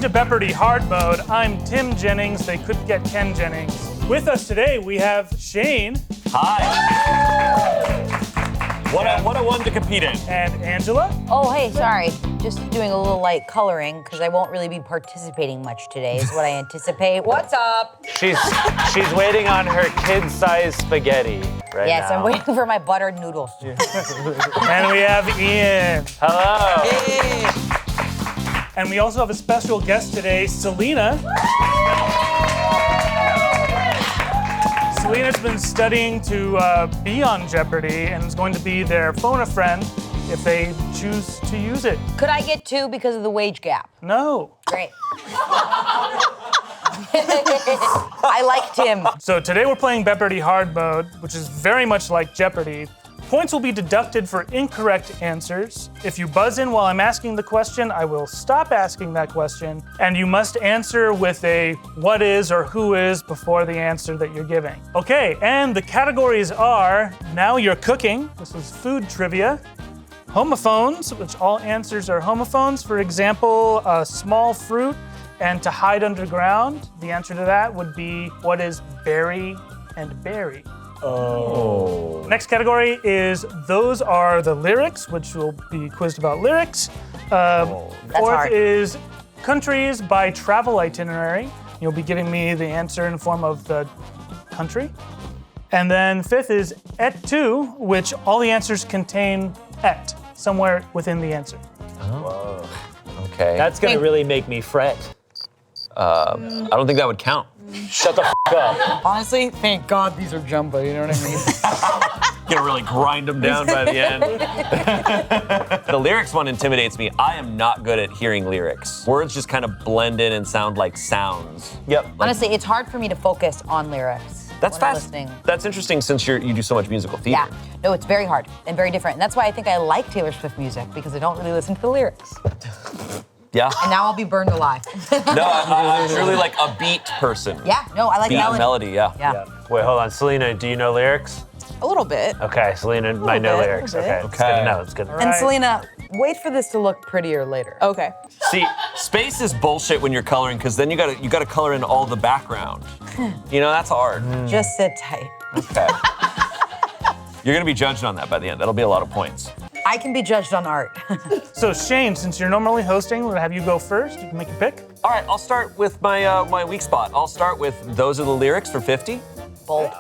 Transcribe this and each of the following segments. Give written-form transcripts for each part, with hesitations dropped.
to Jeopardy Hard Mode. I'm Tim Jennings. They could get Ken Jennings. With us today, we have Shane. Hi. What a one to compete in. And Angela. Oh, hey, sorry. Just doing a little light coloring because I won't really be participating much today is what I anticipate. What's up? She's waiting on her kid-sized spaghetti right Yes, now. I'm waiting for my buttered noodles. And we have Ian. Hello. Hey. And we also have a special guest today, Selena. Selena's been studying to be on Jeopardy and is going to be their phone-a-friend if they choose to use it. Could I get 2 because of the wage gap? No. Great. I liked him. So today we're playing Jeopardy Hard Mode, which is very much like Jeopardy. Points will be deducted for incorrect answers. If you buzz in while I'm asking the question, I will stop asking that question, and you must answer with a what is or who is before the answer that you're giving. Okay, and the categories are Now You're Cooking, this is food trivia, homophones, which all answers are homophones. For example, a small fruit and to hide underground. The answer to that would be what is berry and berry. Oh. Next category is Those Are the Lyrics, which will be quizzed about lyrics. Fourth hard. is Countries by Travel Itinerary. You'll be giving me the answer in the form of the country. And then fifth is Et tu, which all the answers contain et, somewhere within the answer. Oh. Okay. That's gonna really make me fret. I don't think that would count. Shut the f*** up. Honestly, thank God these are jumbo, you know what I mean? Gonna really grind them down by the end. The lyrics one intimidates me. I am not good at hearing lyrics. Words just kind of blend in and sound like sounds. Yep. Honestly, it's hard for me to focus on lyrics. That's when I'm fast. listening. That's interesting since you do so much musical theater. Yeah, no, it's very hard and very different. And that's why I think I like Taylor Swift music, because I don't really listen to the lyrics. Yeah. And now I'll be burned alive. No, I'm truly like a beat person. Yeah, no, I like Beat melody. melody, yeah. Yeah. Wait, hold on. Selena, do you know lyrics? A little bit. Okay, Selena might know bit, lyrics. a little Okay, bit. it's good to know. It's good to know. And Right. Selena, wait for this to look prettier later. Okay. See, space is bullshit when you're coloring because then you gotta color in all the background. You know, that's hard. Just sit tight. Okay. You're gonna be judged on that by the end. That'll be a lot of points. I can be judged on art. So Shane, since you're normally hosting, we're gonna have you go first. You can make your pick. All right, I'll start with my my weak spot. I'll start with Those Are the Lyrics for 50. Bold.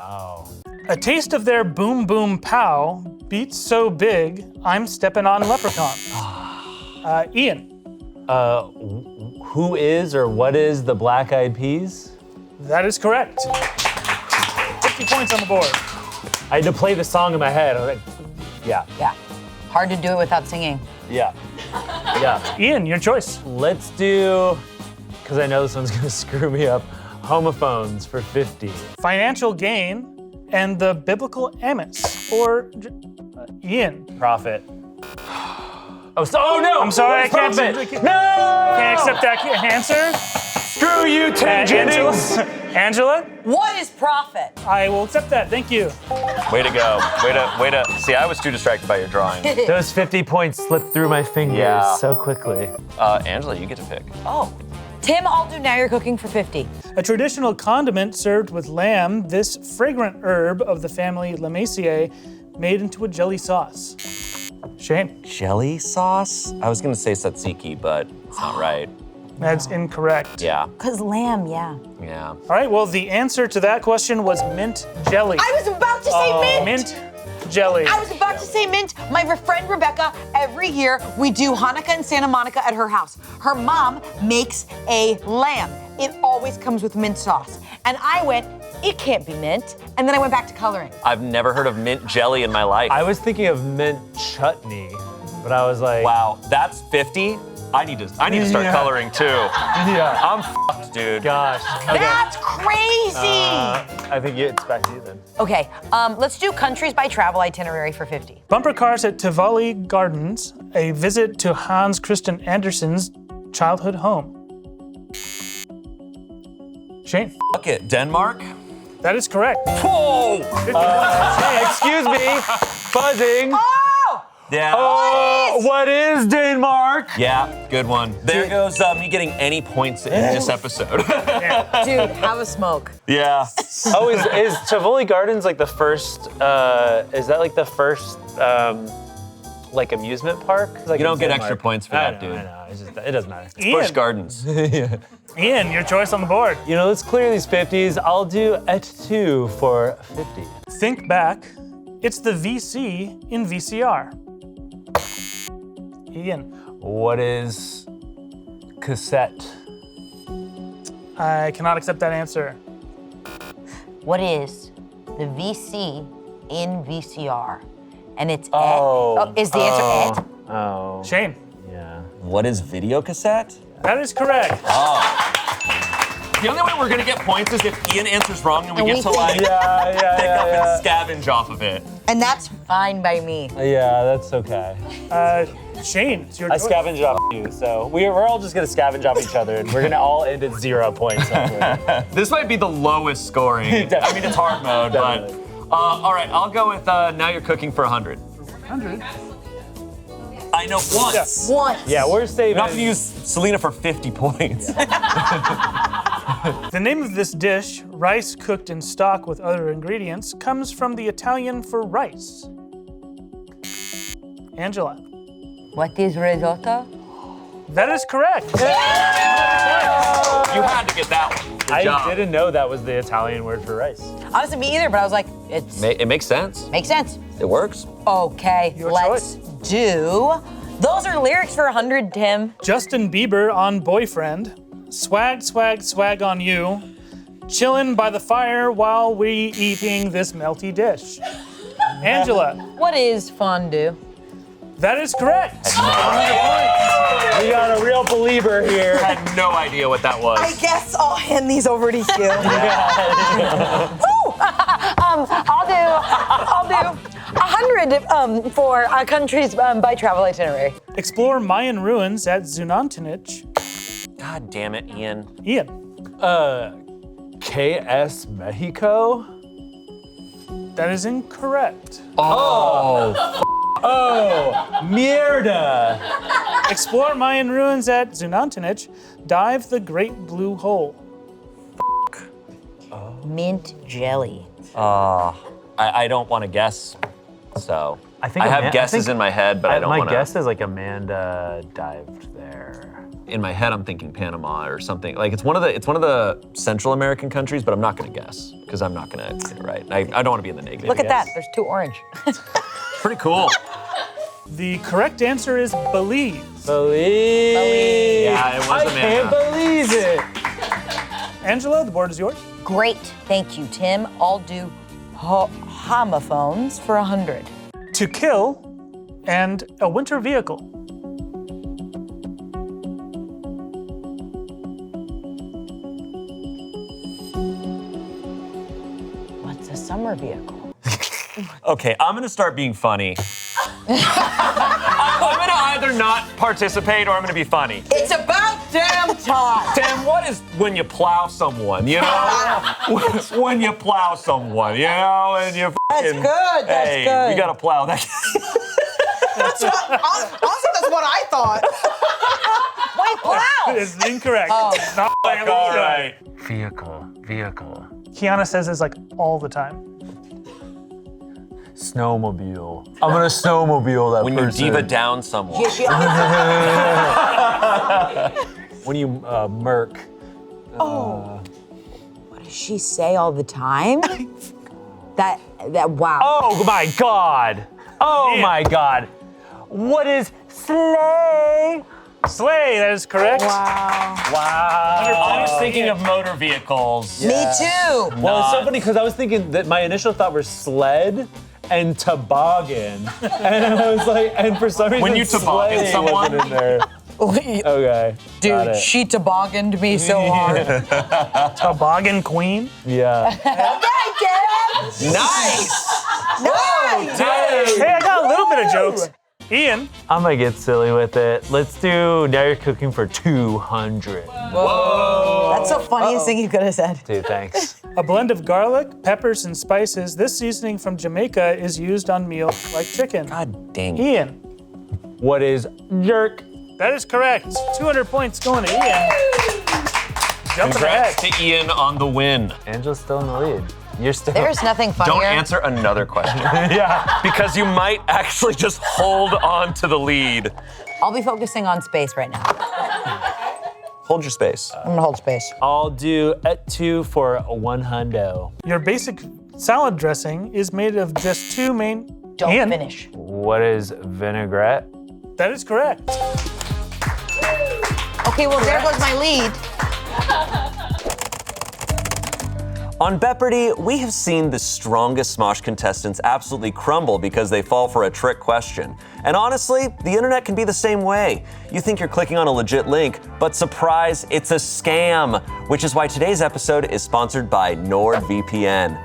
A taste of their boom boom pow beats so big, I'm stepping on leprechaun. Ian. Who is or what is the Black Eyed Peas? That is correct. 50 points on the board. I had to play the song in my head. I was like, yeah, Yeah. Hard to do it without singing. yeah, yeah. Ian, your choice. Let's do, because I know this one's gonna screw me up, homophones for 50. Financial gain and the biblical amos. Or Ian. Profit. Oh no! I'm sorry, I can't, Profit. can't No! accept that answer. Screw you, Tim Jennings! Angela, What is profit? I will accept that. Thank you. Way to go. Way to. See, I was too distracted by your drawing. Those 50 points slipped through my fingers Yeah. so quickly. Angela, you get to pick. Oh. Tim, I'll do Now You're Cooking for 50. A traditional condiment served with lamb, this fragrant herb of the family Lamaceae made into a jelly sauce. Shane, Jelly sauce? I was gonna say tzatziki, but it's not right. that's incorrect. Yeah. Because lamb, yeah. Yeah. All right, well, the answer to that question was mint jelly. I was about to say mint. Mint jelly. I was about to say mint. My friend Rebecca, every year we do Hanukkah in Santa Monica at her house. Her mom makes a lamb. It always comes with mint sauce. And I went, it can't be mint. And then I went back to coloring. I've never heard of mint jelly in my life. I was thinking of mint chutney, but I was like, Wow, that's 50? I need to start coloring too. yeah. I'm fucked, dude. Gosh. Okay. That's crazy. I think it's back to you then. Okay, let's do Countries by Travel Itinerary for 50. Bumper cars at Tivoli Gardens, a visit to Hans Christian Andersen's childhood home. Shane, Fuck it, Denmark? that is correct. Whoa! Excuse me, buzzing. Oh! Yeah. Oh, what is Denmark? Yeah, good one. There goes me getting any points in this episode. Dude, have a smoke. Yeah. Oh, is Tivoli Gardens like the first, is that like the first, like amusement park? Like You don't get Denmark. extra points for I that, know, dude. I know, it doesn't matter. Busch Gardens. Ian, your choice on the board. You know, let's clear these 50s. I'll do et 2 for 50. Think back. It's the VC in VCR. Ian, What is cassette? I cannot accept that answer. What is the VC in VCR? And it's Oh. et. Oh, is the answer et? Oh, Shane, yeah. What is video cassette? that is correct. The only way we're gonna get points is if Ian answers wrong and we And get we to think- like Yeah, pick up and scavenge off of it. And that's Fine by me. Yeah, that's okay. Shane, it's your I choice. scavenged off you, so we're all just gonna scavenge off each other, and we're gonna all end at 0 points. Hopefully. This might be the lowest scoring. I mean, it's hard mode, but Definitely. all right. I'll go with now you're cooking for 100. 100. I know once. once. Yeah, we're saving. Not to use Selena for 50 points. The name of this dish, rice cooked in stock with other ingredients, comes from the Italian for rice. Angela, What is risotto? that is correct. You had to get that one. Good I job. didn't know that was the Italian word for rice. Honestly, me either, but I was like, it's It makes sense. makes sense. It works. Okay, Your let's do. Those are lyrics for 100, Tim. Justin Bieber on Boyfriend. Swag, swag, swag on you. Chillin' by the fire while we eating this melty dish. Angela, What is fondue? that is correct. We got a real believer here. I had no idea what that was. I guess I'll hand these over to you. I'll do 100 for our country's by travel itinerary. Explore Mayan ruins at Zunantinich. God damn it, Ian. Ian, KS Mexico? that is incorrect. Oh, mierda. Explore Mayan ruins at Zunantinich. Dive the Great Blue Hole. Mint jelly. I don't want to guess, so I think I have Ama- I guesses think- in my head, but I don't My want to. guess is like Amanda dived there. In my head, I'm thinking Panama or something. Like it's one of the Central American countries, but I'm not going to guess because I'm not going to get it right. I don't want to be in the negative. Look at that. There's 2 orange. Pretty cool. The correct answer is Belize. Believe. Yeah, it was I Amanda. can't believe it. Angela, the board is yours. Great. Thank you, Tim. I'll do homophones for 100. To kill and a winter vehicle. What's a summer vehicle? Okay, I'm gonna start being funny. I'm gonna either not participate or I'm gonna be funny. It's about damn time. Tim, what is when you plow someone, you know? When you plow someone, you know, and you That's fucking- good. That's hey, good. we gotta plow that. Honestly, that's what I thought. Wait, plow. It is incorrect. It's not All right. Vehicle. Kiana says this like all the time. Snowmobile. I'm gonna snowmobile that When you person. diva down someone. Yeah, she When you murk. What does she say all the time? that wow. Oh my God. Oh Yeah. my God. What is sleigh? Slay, that is correct. Wow. I was thinking of motor vehicles. Me too. Well, it's so funny because I was thinking that my initial thought were sled and toboggan. And I was like, and for some reason, When you toboggan sleigh someone? wasn't in there. Okay. got Dude, it. she tobogganed me so hard. Toboggan Queen. Yeah. Okay, Dad. Nice! Nice. Hey, I got a little bit of jokes. Ian, I'm gonna get silly with it. Let's do now you're cooking for 200. That's the funniest thing you could have said. Dude, thanks. a blend of garlic, peppers, and spices. This seasoning from Jamaica is used on meals like chicken. God dang it. Ian, What is jerk? That is correct. 200 points going to Ian. Jumping ahead. Congrats to Ian on the win. Angela's still in the lead. You're still. There's nothing funnier. Don't answer another question. Yeah. Because you might actually just hold on to the lead. I'll be focusing on space right now. Hold your space. I'm gonna hold space. I'll do 2 for 1 hundo. Your basic salad dressing is made of just 2 main. Don't Ian. finish. What is vinaigrette? That is correct. Okay, well, there goes my lead. On Jeopardy, we have seen the strongest Smosh contestants absolutely crumble because they fall for a trick question. And honestly, the internet can be the same way. You think you're clicking on a legit link, but surprise, it's a scam, which is why today's episode is sponsored by NordVPN.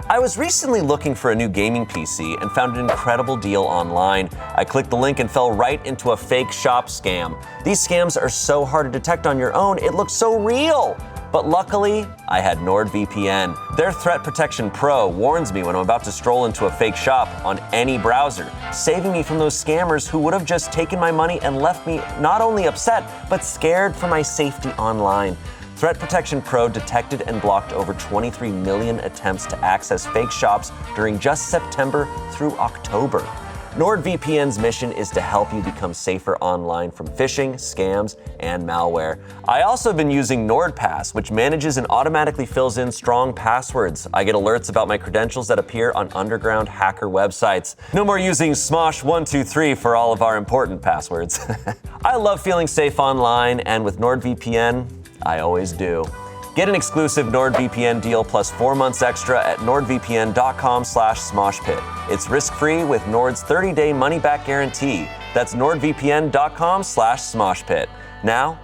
I was recently looking for a new gaming PC and found an incredible deal online. I clicked the link and fell right into a fake shop scam. These scams are so hard to detect on your own, it looks so real. But luckily, I had NordVPN. Their Threat Protection Pro warns me when I'm about to stroll into a fake shop on any browser, saving me from those scammers who would have just taken my money and left me not only upset, but scared for my safety online. Threat Protection Pro detected and blocked over 23 million attempts to access fake shops during just September through October. NordVPN's mission is to help you become safer online from phishing, scams, and malware. I also have been using NordPass, which manages and automatically fills in strong passwords. I get alerts about my credentials that appear on underground hacker websites. No more using Smosh123 for all of our important passwords. I love feeling safe online, and with NordVPN, I always do. Get an exclusive NordVPN deal plus 4 months extra at nordvpn.com/smoshpit. It's risk-free with Nord's 30-day money-back guarantee. That's nordvpn.com/smoshpit. Now,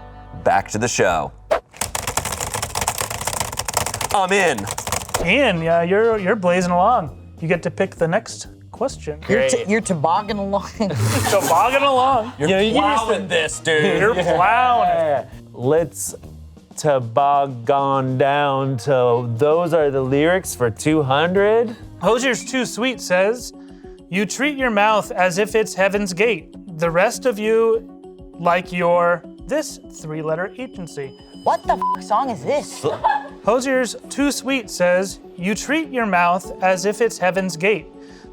back to the show. I'm in. Ian, yeah, you're blazing along. You get to pick the next question. You're toboggan along. Toboggan along. You're plowing this, dude. You're plowing. Let's toboggan down to those are the lyrics for 200. Hosier's Too Sweet says, you treat your mouth as if it's heaven's gate. The rest of you like your this 3-letter agency. What the song is this? Hosier's Too Sweet says, you treat your mouth as if it's heaven's gate.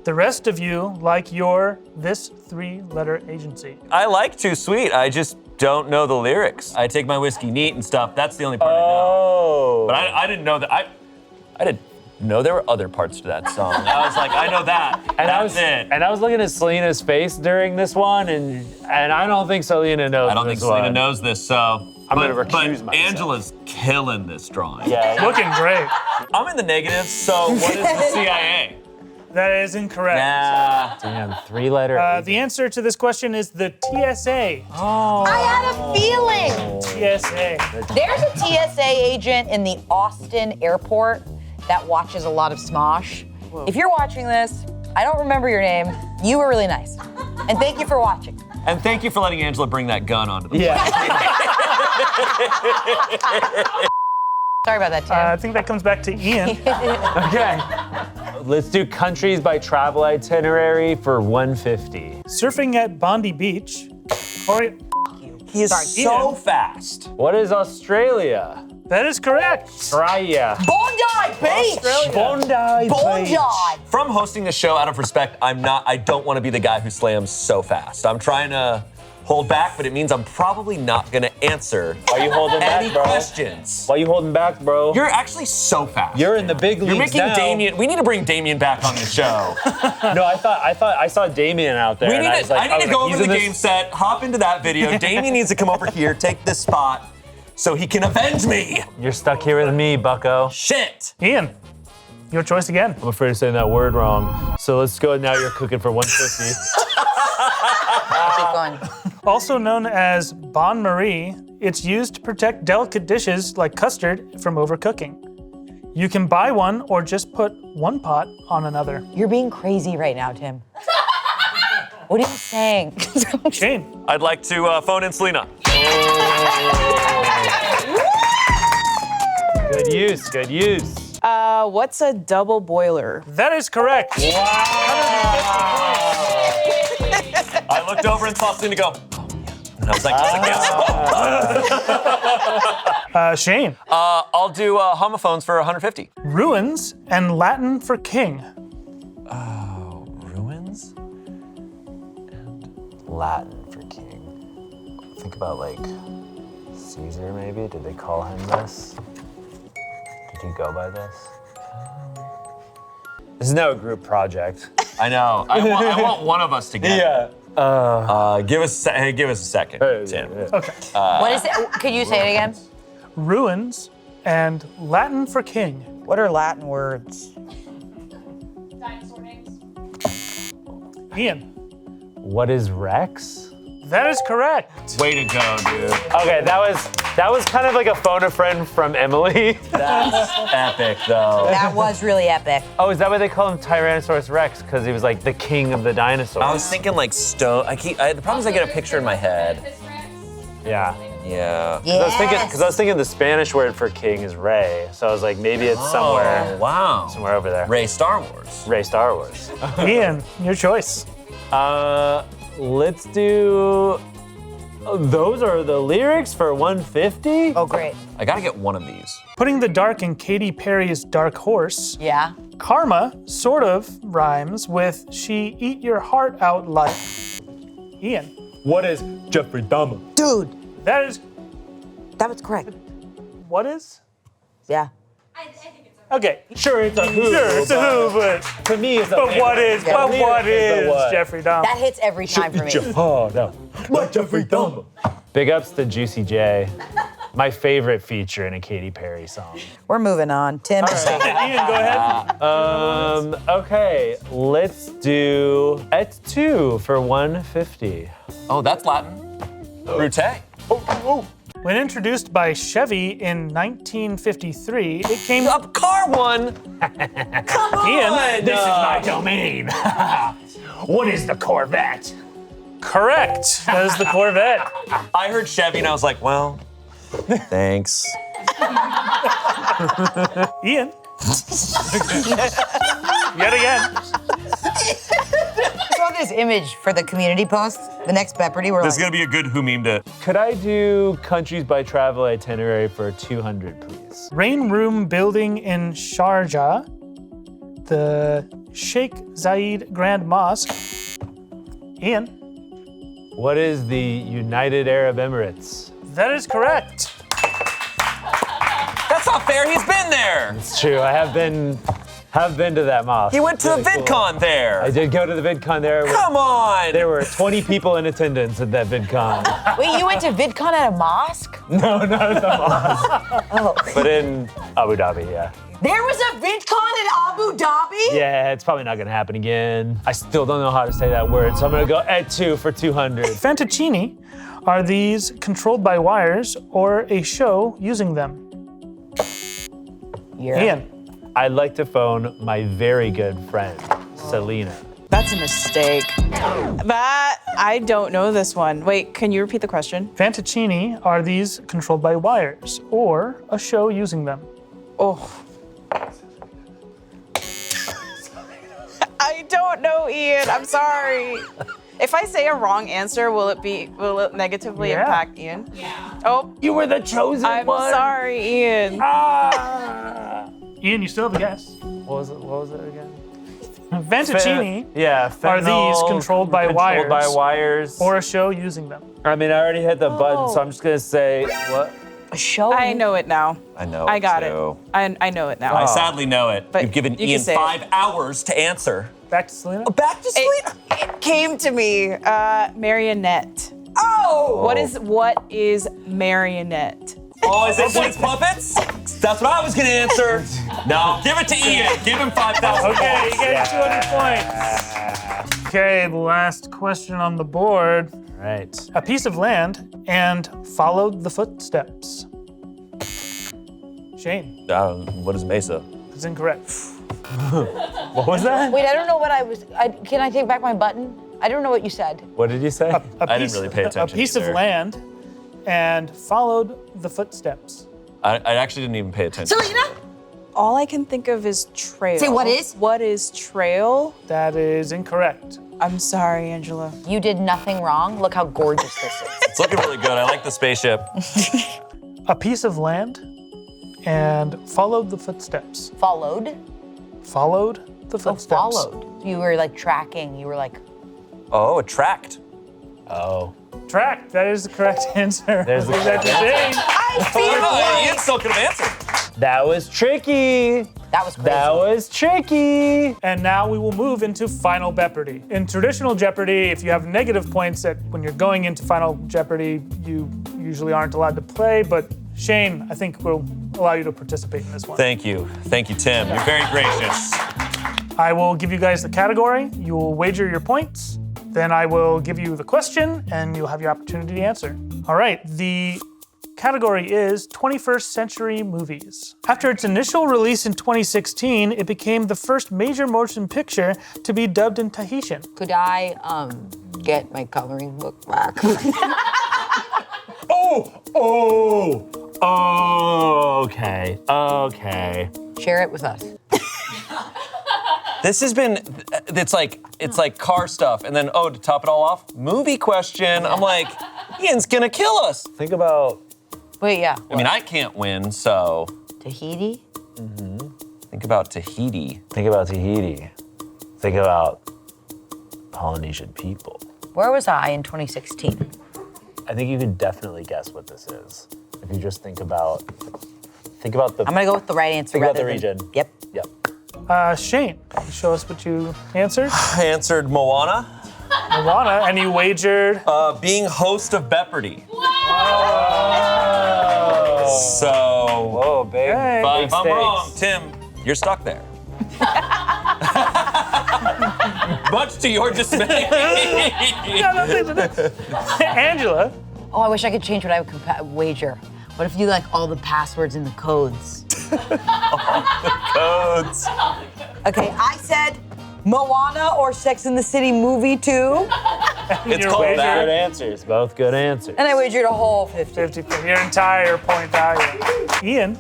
The rest of you like your this 3-letter agency. I like Too Sweet. I just don't know the lyrics. I take my whiskey neat and stuff. That's the only part I know. But I didn't know that. I didn't know there were other parts to that song. I was like, I know that. And That's it. And I was looking at Selena's face during this one, and I don't think Selena knows. I don't think this Selena one. knows this, so. I'm gonna recuse but myself. Angela's killing this drawing. Yeah. Looking great. I'm in the negative, so what is the CIA? That is incorrect. Nah. Damn, 3-letter. The answer to this question is the TSA. I had a feeling. TSA. There's a TSA agent in the Austin airport that watches a lot of Smosh. If you're watching this, I don't remember your name. You were really nice. And thank you for watching. And thank you for letting Angela bring that gun onto the Yeah. Sorry about that, Tim. I think that comes back to Ian. Okay. Let's do countries by travel itinerary for 150. Surfing at Bondi Beach. He is so fast. What is Australia? That is correct. Australia. Bondi Beach. Bondi. Bondi. From hosting the show, out of respect, I don't want to be the guy who slams so fast. I'm trying to hold back, but it means I'm probably not gonna answer Why are you holding any back, bro? questions. Why are you holding back, bro? You're actually so fast. You're in the big leagues You're making now. Damien. We need to bring Damien back on the show. No, I thought I saw Damien out there. We and need I was to, like, I need to go over he's the in this- game set, hop into that video. Damien needs to come over here, take this spot, so he can avenge me. You're stuck here with me, bucko. Shit. Ian, your choice again. I'm afraid of saying that word wrong. So let's go. Now you're cooking for 150. Keep going. Also known as Bon Marie, it's used to protect delicate dishes like custard from overcooking. You can buy one or just put one pot on another. You're being crazy right now, Tim. What are you saying? Shane, I'd like to phone in Selena. Good use. Good use. What's a double boiler? that is correct. I looked over and saw Selena go, oh, yeah. And I was like, yes. Shane. I'll do homophones for 150. Ruins and Latin for king. Ruins? And Latin for king. Think about like Caesar maybe? Did they call him this? Did he go by this? This is now a group project. I know. I want one of us to get it. Give us a second, Tim. Okay. What is it? Could you say it again? Ruins and Latin for king. What are Latin words? Dinosaur names. Ian. What is Rex? That is correct. Way to go, dude. Okay, that was kind of like a phone a friend from Emily. That's epic, though. That was really epic. Oh, is that why they call him Tyrannosaurus Rex? Because he was like the king of the dinosaurs. I was thinking like stone. The problem is I get a picture in my head. Yeah. Yeah. Because I was thinking the Spanish word for king is Rey. So I was like, maybe it's Oh, wow. somewhere over there. Ray Star Wars. Rey Star Wars. Ian, your choice. Let's do. Those are the lyrics for 150. Oh, great. I gotta get one of these. Putting the dark in Katy Perry's Dark Horse. Yeah. Karma sort of rhymes with she eat your heart out like. Ian. What is Jeffrey Dahmer? Dude, That is. that was correct. What is? Yeah. I think it's Okay. Sure, it's a who. Sure, it's a who, but. To me, it's a. But what is? Yeah. But what It's a is what? Jeffrey Dahmer? That hits every time for me. Oh no. What Jeffrey Dahmer? Big ups to Juicy J. My favorite feature in a Katy Perry song. We're moving on. Tim. Ian, go ahead. Okay, let's do et tu for 150. Oh, that's Latin. Brute. When introduced by Chevy in 1953, it came A car one. Ian. This is my domain. What is the Corvette? Correct. That is the Corvette. I heard Chevy and I was like, well, thanks. Ian. Yet again. I saw this image for the community post, the next Jeopardy. We're This is like, gonna be a good who meme to. Could I do countries by travel itinerary for 200, please? Rain Room Building in Sharjah. The Sheikh Zayed Grand Mosque. Ian. What is the United Arab Emirates? That is correct. That's not fair. He's been there. It's true. I have been to that mosque. He went to the Really cool. VidCon there. I did go to the VidCon there. Come on. There were 20 people in attendance at that VidCon. wait, you went to VidCon at a mosque? No, not at the mosque. Oh. But in Abu Dhabi, yeah. There was a VidCon in Abu Dhabi? Yeah, it's probably not gonna happen again. I still don't know how to say that word, so I'm gonna go et tu for 200. Fettuccine. Are these controlled by wires or a show using them? Yeah. Ian. I'd like to phone my very good friend, Selena. That's a mistake. That, I don't know this one. Wait, can you repeat the question? Fettuccine. Are these controlled by wires or a show using them? Oh. I don't know, Ian. I'm sorry. If I say a wrong answer, will it negatively Yeah. impact Ian? Yeah. Oh, You were the chosen I'm sorry, Ian. Ian, you still have a guess. What was it again? Fettuccine. Yeah, Are these fentanyl, controlled by wires? Controlled by wires. Or a show using them? I mean, I already hit the button, so I'm just gonna say what? A show? I know it now. I know. I got too. it. I know it now. I sadly know it. But You've given you can Ian say it. 5 hours to answer. Back to Selena. Back to Selena. It came to me. Marionette. Oh. What is marionette? Oh, is it voice puppets? That's what I was gonna answer. No, give it to Ian. Give him 5,000. Okay, you get 200 points. Okay, the last question on the board. Right. A piece of land and followed the footsteps. Shane, What is Mesa? that's incorrect. What was that? Wait, I don't know what can I take back my button? I don't know what you said. What did you say? I didn't really pay attention A piece either. of land and followed the footsteps. I actually didn't even pay attention. Selena? All I can think of is trail. Say what is? What is trail? That is incorrect. I'm sorry, Angela. You did nothing wrong. Look how gorgeous this is. It's looking really good. I like the spaceship. A piece of land and followed the footsteps. Followed? Followed the Oh, footsteps. followed. You were like tracking. You were like, Oh, a tract. Oh. Track. That is the correct answer. There's the That's correct Shane. I feel Oh, no, like Ian still could have answered. That was tricky. that was crazy. That was tricky. And now we will move into Final Jeopardy. In traditional Jeopardy, if you have negative points when you're going into Final Jeopardy, you usually aren't allowed to play, but Shane, I think we'll allow you to participate in this one. Thank you, Tim. You're very gracious. I will give you guys the category. You will wager your points. Then I will give you the question, and you'll have your opportunity to answer. All right, the category is 21st Century Movies. After its initial release in 2016, it became the first major motion picture to be dubbed in Tahitian. Could I get my coloring book back? Okay. Share it with us. This has been, it's like car stuff, and then, to top it all off, movie question. I'm like, Ian's gonna kill us. Think about Wait, yeah. I mean, I can't win, so Tahiti? think about Tahiti. Think about Polynesian people. Where was I in 2016? I think you can definitely guess what this is. If you just think about the. I'm gonna go with the right answer. Think about rather the than- region. Yep. Yep. Shane, can you show us what you answered? I answered Moana. Moana, and you wagered. Being host of Jeopardy. So, Whoa, big. Hey. but big if I'm stakes. wrong, Tim, you're stuck there. Much to your dismay. Angela, Oh, I wish I could change what I would wager. What if you like all the passwords and the codes? Codes. Okay, I said Moana or Sex and the City movie 2. It's your called wager. that. Good answers. Both good answers. And I wagered a whole 50. 50 for your entire point value. Ian,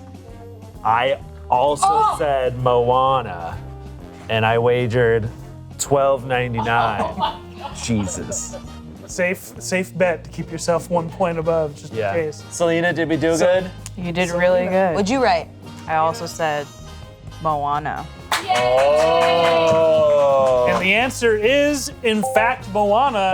I also said Moana, and I wagered $12.99. Jesus. safe bet to keep yourself 1 point above, just Yeah. in case. Selena, did we do good? You did really good. What'd you write? I also said Moana. Oh. And the answer is, in fact, Moana.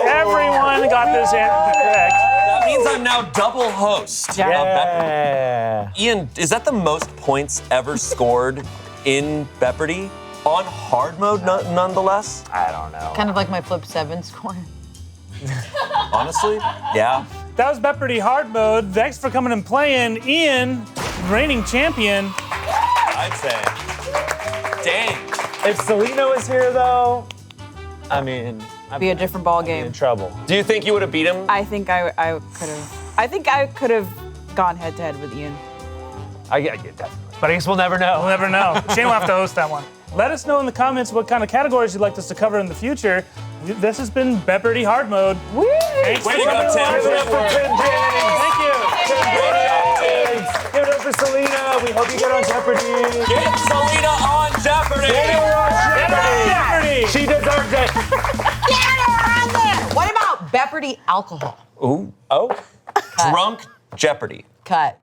Everyone got this answer correct. That means I'm now double host. of Jeopardy. Yeah. Ian, is that the most points ever scored in Jeopardy? On hard mode, nonetheless? I don't know. Kind of like my flip 7 score. Honestly? Yeah. That was Jeopardy hard mode. Thanks for coming and playing. Ian, reigning champion. I'd say. Dang. If Selena was here, though, I mean, I'd Be a different ball in game. trouble. Do you think you would have beat him? I think I could have. I think I could have gone head to head with Ian. I get definitely. But I guess we'll never know. We'll never know. Shane will have to host that one. Let us know in the comments what kind of categories you'd like us to cover in the future. This has been Jeopardy hard mode. Thanks Way to for go, coming Tim. along. Give it up for Tim James. Thank you. Give it up for Selena. We hope you get on Jeopardy. Get Selena on Jeopardy! Jeopardy. She deserves it. Get her on there! What about Jeopardy alcohol? Ooh. Oh. Drunk Jeopardy. Cut.